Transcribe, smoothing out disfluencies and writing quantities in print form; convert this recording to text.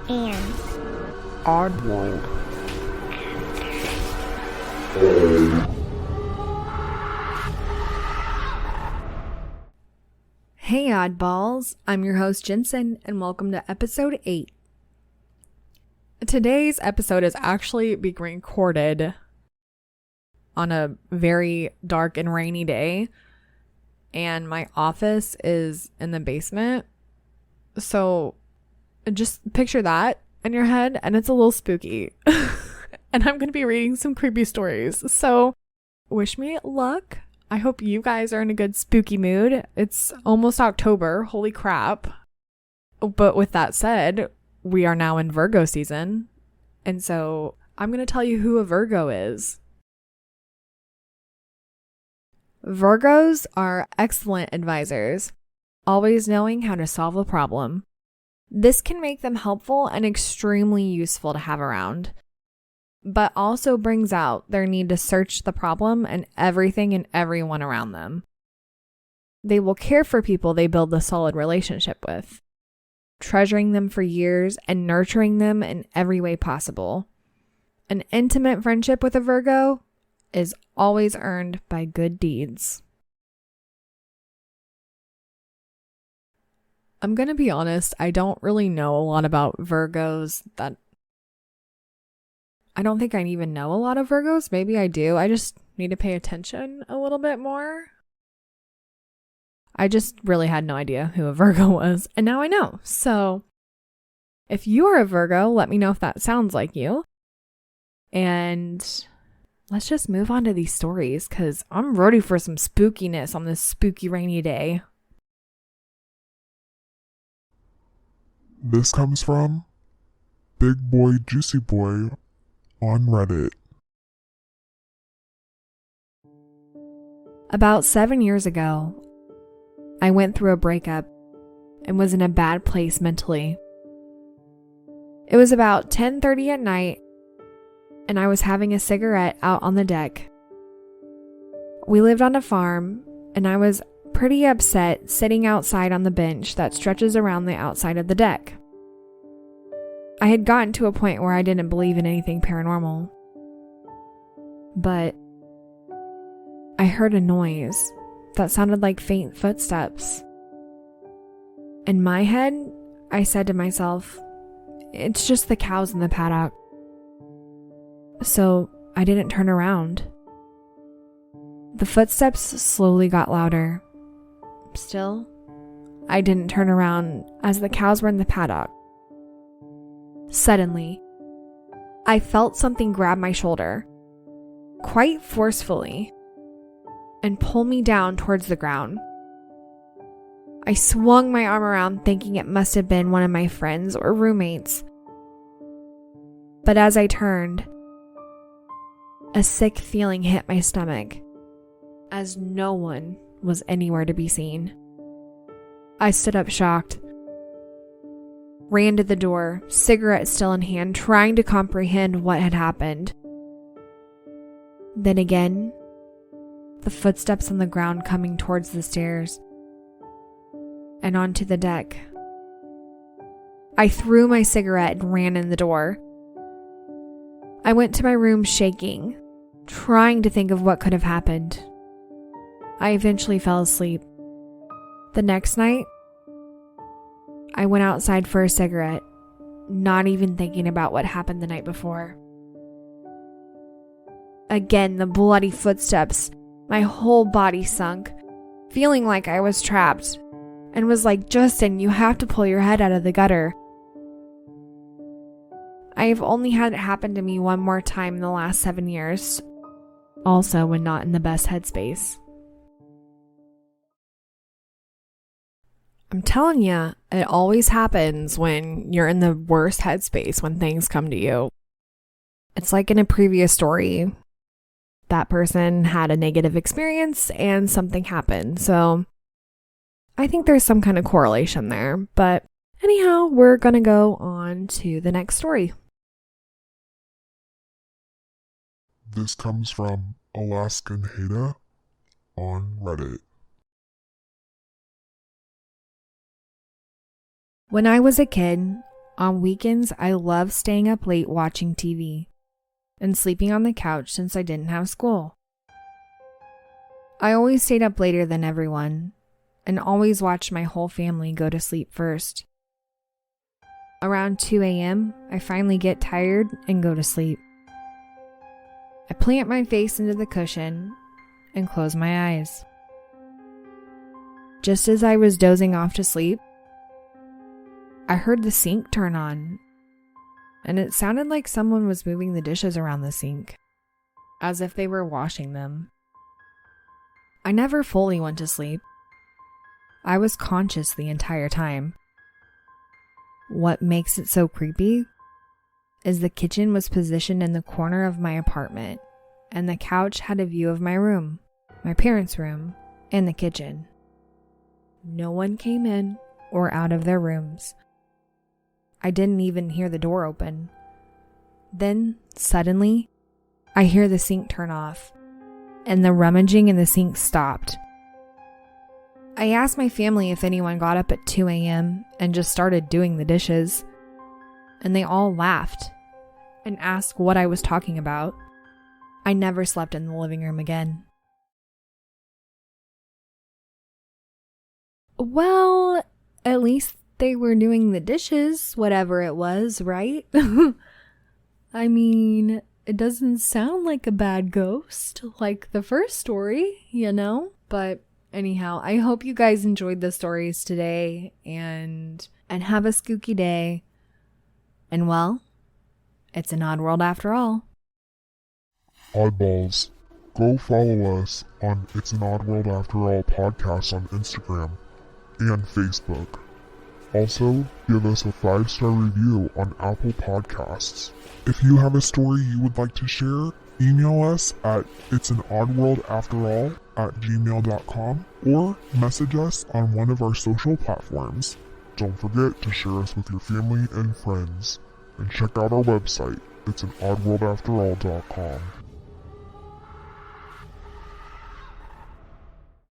and Oddworld. Hey oddballs, I'm your host Jensen and welcome to episode 8. Today's episode is actually being recorded on a very dark and rainy day, and my office is in the basement. So just picture that in your head, and it's a little spooky. And I'm going to be reading some creepy stories. So wish me luck. I hope you guys are in a good spooky mood. It's almost October. Holy crap. But with that said, we are now in Virgo season. And so I'm going to tell you who a Virgo is. Virgos are excellent advisors, always knowing how to solve a problem. This can make them helpful and extremely useful to have around, but also brings out their need to search the problem and everything and everyone around them. They will care for people they build a solid relationship with, treasuring them for years and nurturing them in every way possible. An intimate friendship with a Virgo is always earned by good deeds. I'm going to be honest, I don't really know a lot about Virgos. I don't think I even know a lot of Virgos. Maybe I do. I just need to pay attention a little bit more. I just really had no idea who a Virgo was, and now I know. So if you are a Virgo, let me know if that sounds like you. And let's just move on to these stories, because I'm ready for some spookiness on this spooky rainy day. This comes from bigboyjuiceyboy on Reddit. About 7 years ago, I went through a breakup and was in a bad place mentally. It was about 10:30 at night, and I was having a cigarette out on the deck. We lived on a farm, and I was pretty upset sitting outside on the bench that stretches around the outside of the deck. I had gotten to a point where I didn't believe in anything paranormal. But I heard a noise that sounded like faint footsteps. In my head, I said to myself, it's just the cows in the paddock. So I didn't turn around. The footsteps slowly got louder. Still, I didn't turn around as the cows were in the paddock. Suddenly, I felt something grab my shoulder, quite forcefully, and pull me down towards the ground. I swung my arm around thinking it must have been one of my friends or roommates. But as I turned, a sick feeling hit my stomach, as no one was anywhere to be seen. I stood up shocked, ran to the door, cigarette still in hand, trying to comprehend what had happened. Then again, the footsteps on the ground coming towards the stairs and onto the deck. I threw my cigarette and ran in the door. I went to my room shaking, trying to think of what could have happened. I eventually fell asleep. The next night, I went outside for a cigarette, not even thinking about what happened the night before. Again, the bloody footsteps. My whole body sunk, feeling like I was trapped, and was like, Justin, you have to pull your head out of the gutter. I have only had it happen to me one more time in the last 7 years, also when not in the best headspace. I'm telling you, it always happens when you're in the worst headspace when things come to you. It's like in a previous story. That person had a negative experience and something happened. So I think there's some kind of correlation there. But anyhow, we're going to go on to the next story. This comes from Alaskan-Haida on Reddit. When I was a kid, On weekends, I love staying up late watching TV and sleeping on the couch since I didn't have school. I always stayed up later than everyone and always watched my whole family go to sleep first. Around 2 a.m., I finally get tired and go to sleep. I plant my face into the cushion and close my eyes. Just as I was dozing off to sleep, I heard the sink turn on, and it sounded like someone was moving the dishes around the sink, as if they were washing them. I never fully went to sleep. I was conscious the entire time. What makes it so creepy is the kitchen was positioned in the corner of my apartment, and the couch had a view of my room, my parents' room, and the kitchen. No one came in or out of their rooms. I didn't even hear the door open. Then, suddenly, I hear the sink turn off, and the rummaging in the sink stopped. I asked my family if anyone got up at 2 a.m. and just started doing the dishes, and they all laughed and asked what I was talking about. I never slept in the living room again. Well, at least they were doing the dishes, whatever it was, right? I mean, it doesn't sound like a bad ghost, like the first story, you know? But anyhow, I hope you guys enjoyed the stories today and have a spooky day. And well, it's an odd world after all. Oddballs, go follow us on It's an Odd World After All podcast on Instagram and Facebook. Also, give us a 5-star review on Apple Podcasts. If you have a story you would like to share, email us at it'sanoddworldafterall@gmail.com or message us on one of our social platforms. Don't forget to share us with your family and friends. And check out our website, it'sanoddworldafterall.com.